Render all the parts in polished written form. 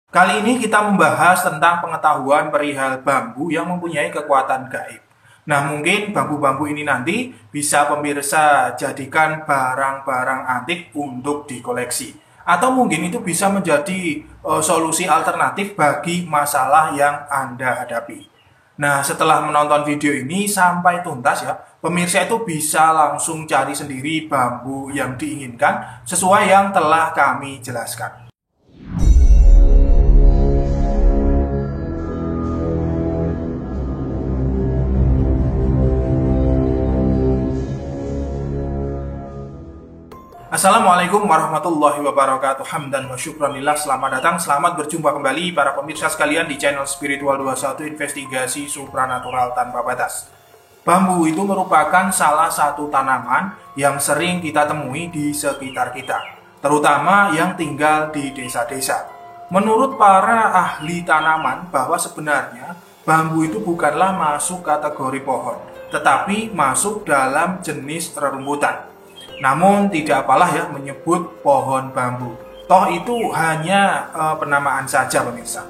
Kali ini kita membahas tentang pengetahuan perihal bambu yang mempunyai kekuatan gaib. Nah, mungkin bambu-bambu ini nanti bisa pemirsa jadikan barang-barang antik untuk dikoleksi. Atau mungkin itu bisa menjadi solusi alternatif bagi masalah yang Anda hadapi. Nah, setelah menonton video ini sampai tuntas ya, pemirsa itu bisa langsung cari sendiri bambu yang diinginkan sesuai yang telah kami jelaskan. Assalamualaikum warahmatullahi wabarakatuh. Hamdan wa syukranillah. Selamat datang, selamat berjumpa kembali para pemirsa sekalian di channel Spiritual 21 Investigasi Supranatural Tanpa Batas. Bambu itu merupakan salah satu tanaman yang sering kita temui di sekitar kita, terutama yang tinggal di desa-desa. Menurut para ahli tanaman bahwa sebenarnya bambu itu bukanlah masuk kategori pohon, tetapi masuk dalam jenis rerumputan. Namun tidak apalah ya menyebut pohon bambu. Toh itu hanya penamaan saja pemirsa.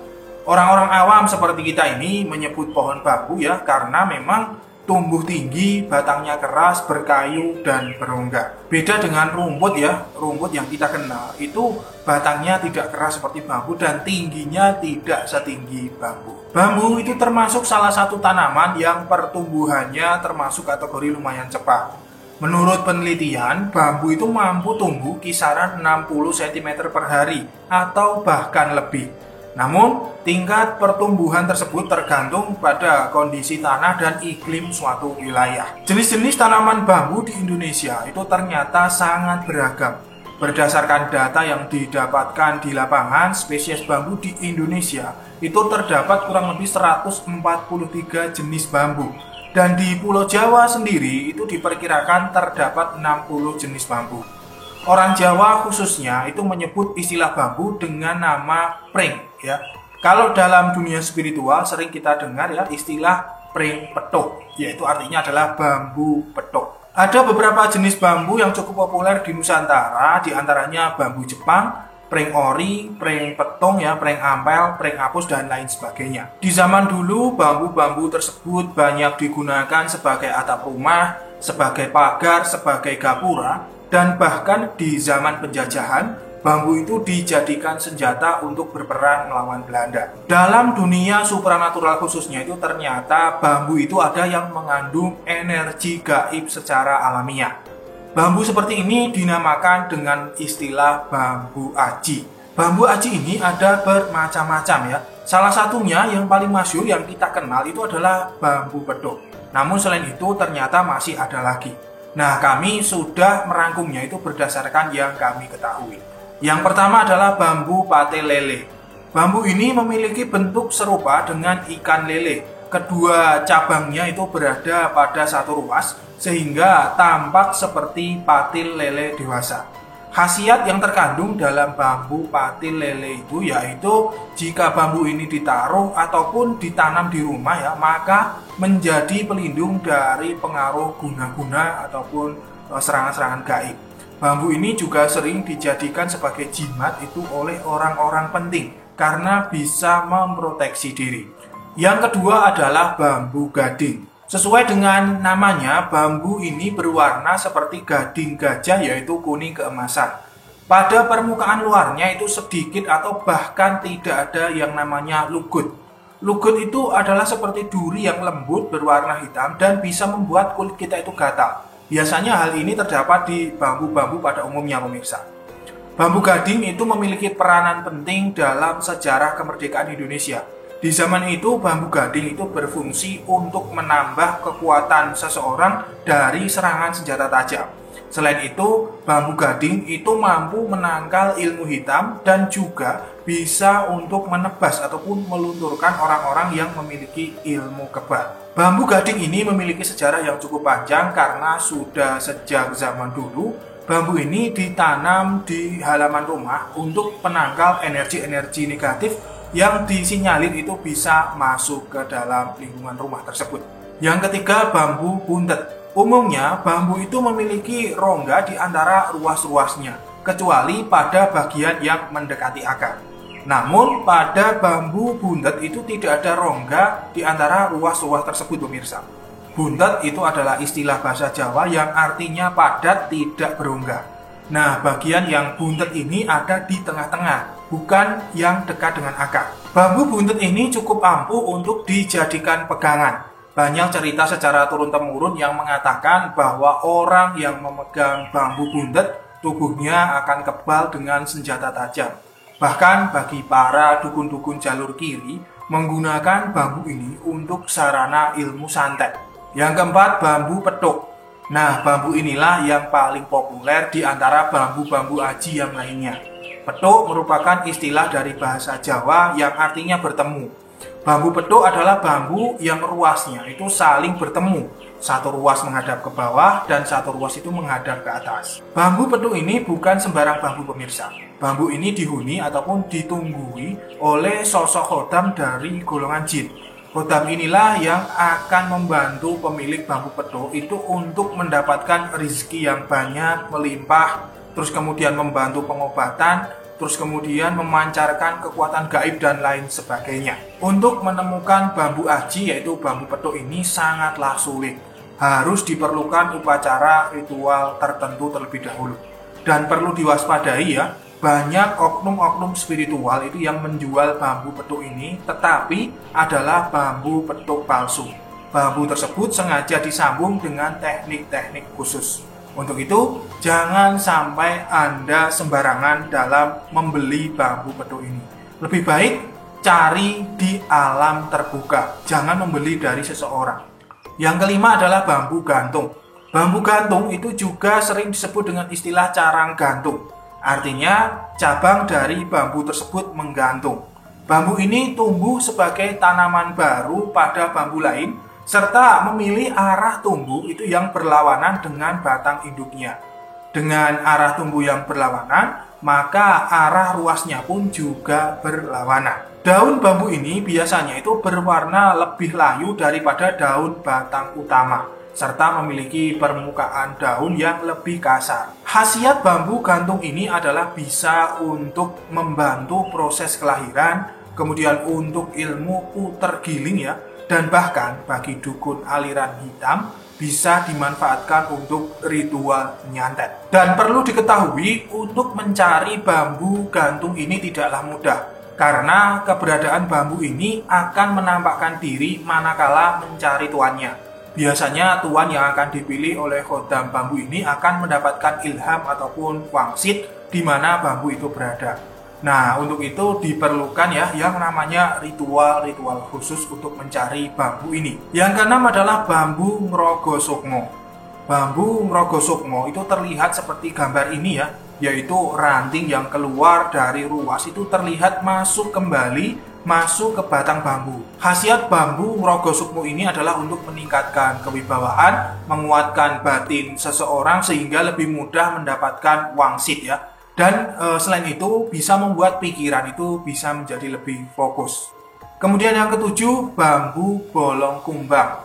Orang-orang awam seperti kita ini menyebut pohon bambu ya karena memang tumbuh tinggi, batangnya keras, berkayu dan berongga. Beda dengan rumput ya, rumput yang kita kenal itu batangnya tidak keras seperti bambu dan tingginya tidak setinggi bambu. Bambu itu termasuk salah satu tanaman yang pertumbuhannya termasuk kategori lumayan cepat. Menurut penelitian, bambu itu mampu tumbuh kisaran 60 cm per hari atau bahkan lebih. Namun, tingkat pertumbuhan tersebut tergantung pada kondisi tanah dan iklim suatu wilayah. Jenis-jenis tanaman bambu di Indonesia itu ternyata sangat beragam. Berdasarkan data yang didapatkan di lapangan, spesies bambu di Indonesia itu terdapat kurang lebih 143 jenis bambu. Dan di Pulau Jawa sendiri itu diperkirakan terdapat 60 jenis bambu. Orang Jawa khususnya itu menyebut istilah bambu dengan nama pring ya. Kalau dalam dunia spiritual sering kita dengar ya istilah pring petuk, yaitu artinya adalah bambu petuk. Ada beberapa jenis bambu yang cukup populer di Nusantara, diantaranya bambu Jepang, pring ori, pring petung ya, pring ampel, pring apus dan lain sebagainya. Di zaman dulu bambu-bambu tersebut banyak digunakan sebagai atap rumah, sebagai pagar, sebagai gapura, dan bahkan di zaman penjajahan bambu itu dijadikan senjata untuk berperang melawan Belanda. Dalam dunia supranatural khususnya itu ternyata bambu itu ada yang mengandung energi gaib secara alamiah. Bambu seperti ini dinamakan dengan istilah bambu aji. Bambu aji ini ada bermacam-macam ya. Salah satunya yang paling masyhur yang kita kenal itu adalah bambu petuk. Namun selain itu ternyata masih ada lagi. Nah, kami sudah merangkumnya itu berdasarkan yang kami ketahui. Yang pertama adalah bambu pate lele. Bambu ini memiliki bentuk serupa dengan ikan lele. Kedua cabangnya itu berada pada satu ruas sehingga tampak seperti patil lele dewasa. Khasiat yang terkandung dalam bambu patil lele itu yaitu jika bambu ini ditaruh ataupun ditanam di rumah ya, maka menjadi pelindung dari pengaruh guna-guna ataupun serangan-serangan gaib. Bambu ini juga sering dijadikan sebagai jimat itu oleh orang-orang penting karena bisa memproteksi diri. Yang kedua adalah bambu gading. Sesuai dengan namanya, bambu ini berwarna seperti gading gajah yaitu kuning keemasan. Pada permukaan luarnya itu sedikit atau bahkan tidak ada yang namanya lugut. Lugut itu adalah seperti duri yang lembut berwarna hitam dan bisa membuat kulit kita itu gatal. Biasanya hal ini terdapat di bambu-bambu pada umumnya pemirsa. Bambu gading itu memiliki peranan penting dalam sejarah kemerdekaan Indonesia. Di zaman itu, bambu gading itu berfungsi untuk menambah kekuatan seseorang dari serangan senjata tajam. Selain itu, bambu gading itu mampu menangkal ilmu hitam dan juga bisa untuk menebas ataupun melunturkan orang-orang yang memiliki ilmu kebal. Bambu gading ini memiliki sejarah yang cukup panjang karena sudah sejak zaman dulu bambu ini ditanam di halaman rumah untuk penangkal energi-energi negatif yang disinyalir itu bisa masuk ke dalam lingkungan rumah tersebut. Yang ketiga, bambu buntet. Umumnya, bambu itu memiliki rongga di antara ruas-ruasnya, kecuali pada bagian yang mendekati akar. Namun pada bambu buntet itu tidak ada rongga di antara ruas-ruas tersebut pemirsa. Buntet itu adalah istilah bahasa Jawa yang artinya padat tidak berongga. Nah, bagian yang buntet ini ada di tengah-tengah, bukan yang dekat dengan akar. Bambu buntet ini cukup ampuh untuk dijadikan pegangan. Banyak cerita secara turun-temurun yang mengatakan bahwa orang yang memegang bambu buntet, tubuhnya akan kebal dengan senjata tajam. Bahkan bagi para dukun-dukun jalur kiri, menggunakan bambu ini untuk sarana ilmu santet. Yang keempat, bambu petuk. Nah, bambu inilah yang paling populer di antara bambu-bambu aji yang lainnya. Petuk merupakan istilah dari bahasa Jawa yang artinya bertemu. Bambu petuk adalah bambu yang ruasnya itu saling bertemu. Satu ruas menghadap ke bawah dan satu ruas itu menghadap ke atas. Bambu petuk ini bukan sembarang bambu pemirsa. Bambu ini dihuni ataupun ditunggui oleh sosok khodam dari golongan jin. Khodam inilah yang akan membantu pemilik bambu petuk itu untuk mendapatkan rezeki yang banyak, melimpah, terus kemudian membantu pengobatan, terus kemudian memancarkan kekuatan gaib dan lain sebagainya. Untuk menemukan bambu aji yaitu bambu petuk ini sangatlah sulit. Harus diperlukan upacara ritual tertentu terlebih dahulu. Dan perlu diwaspadai ya, banyak oknum-oknum spiritual itu yang menjual bambu petuk ini, tetapi adalah bambu petuk palsu. Bambu tersebut sengaja disambung dengan teknik-teknik khusus. Untuk itu, jangan sampai Anda sembarangan dalam membeli bambu petuk ini. Lebih baik cari di alam terbuka, jangan membeli dari seseorang. Yang kelima adalah bambu gantung. Bambu gantung itu juga sering disebut dengan istilah carang gantung. Artinya, cabang dari bambu tersebut menggantung. Bambu ini tumbuh sebagai tanaman baru pada bambu lain, serta memilih arah tumbuh itu yang berlawanan dengan batang induknya. Dengan arah tumbuh yang berlawanan, maka arah ruasnya pun juga berlawanan. Daun bambu ini biasanya itu berwarna lebih layu daripada daun batang utama, serta memiliki permukaan daun yang lebih kasar. Khasiat bambu gantung ini adalah bisa untuk membantu proses kelahiran, kemudian untuk ilmu puter giling ya, dan bahkan bagi dukun aliran hitam bisa dimanfaatkan untuk ritual nyantet. Dan perlu diketahui untuk mencari bambu gantung ini tidaklah mudah, karena keberadaan bambu ini akan menampakkan diri manakala mencari tuannya. Biasanya tuan yang akan dipilih oleh khodam bambu ini akan mendapatkan ilham ataupun wangsit di mana bambu itu berada. Nah, untuk itu diperlukan ya yang namanya ritual-ritual khusus untuk mencari bambu ini. Yang keenam adalah bambu Ngrogosukmo. Bambu Ngrogosukmo itu terlihat seperti gambar ini ya, yaitu ranting yang keluar dari ruas itu terlihat masuk ke batang bambu. Khasiat bambu Ngrogosukmo ini adalah untuk meningkatkan kewibawaan, menguatkan batin seseorang sehingga lebih mudah mendapatkan wangsit ya. Dan selain itu bisa membuat pikiran itu bisa menjadi lebih fokus. Kemudian yang ketujuh, bambu bolong kumbang.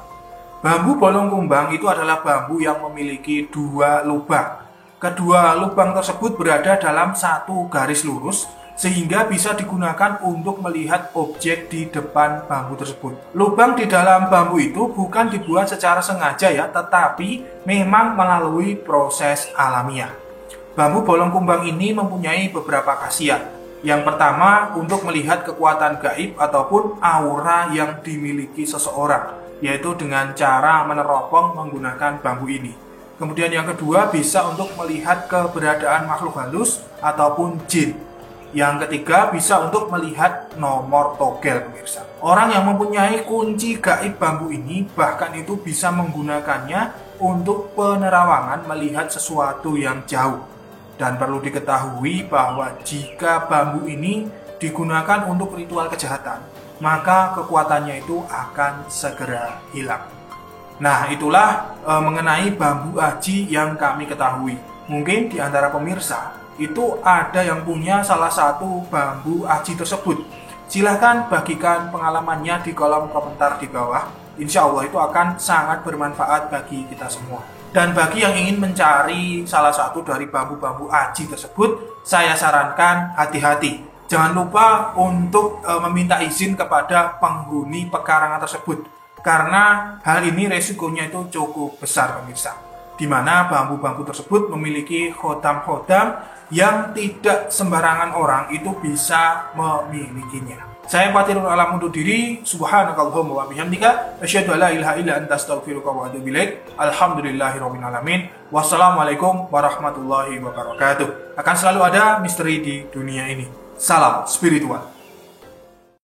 Bambu bolong kumbang itu adalah bambu yang memiliki dua lubang. Kedua lubang tersebut berada dalam satu garis lurus, sehingga bisa digunakan untuk melihat objek di depan bambu tersebut. Lubang di dalam bambu itu bukan dibuat secara sengaja ya, tetapi memang melalui proses alamiah. Bambu bolong kumbang ini mempunyai beberapa khasiat. Yang pertama, untuk melihat kekuatan gaib ataupun aura yang dimiliki seseorang, yaitu dengan cara meneropong menggunakan bambu ini. Kemudian yang kedua, bisa untuk melihat keberadaan makhluk halus ataupun jin. Yang ketiga, bisa untuk melihat nomor togel pemirsa. Orang yang mempunyai kunci gaib bambu ini bahkan itu bisa menggunakannya untuk penerawangan melihat sesuatu yang jauh. Dan perlu diketahui bahwa jika bambu ini digunakan untuk ritual kejahatan, maka kekuatannya itu akan segera hilang. Nah, itulah mengenai bambu aji yang kami ketahui. Mungkin di antara pemirsa itu ada yang punya salah satu bambu aji tersebut. Silahkan bagikan pengalamannya di kolom komentar di bawah. Insya Allah itu akan sangat bermanfaat bagi kita semua. Dan bagi yang ingin mencari salah satu dari bambu-bambu aji tersebut, saya sarankan hati-hati. jangan lupa untuk meminta izin kepada penghuni pekarangan tersebut, karena hal ini resikonya itu cukup besar pemirsa, di mana bambu-bambu tersebut memiliki khotam-khotam yang tidak sembarangan orang itu bisa memilikinya. Saya Fatirul Alam undur diri. Subhanakallahumma wa bihamdika asyhadu an la ilaha illa anta astaghfiruka wa atubu ilaik. Alhamdulillahirabbil alamin. Wassalamualaikum warahmatullahi wabarakatuh. Akan selalu ada misteri di dunia ini. Salam spiritual.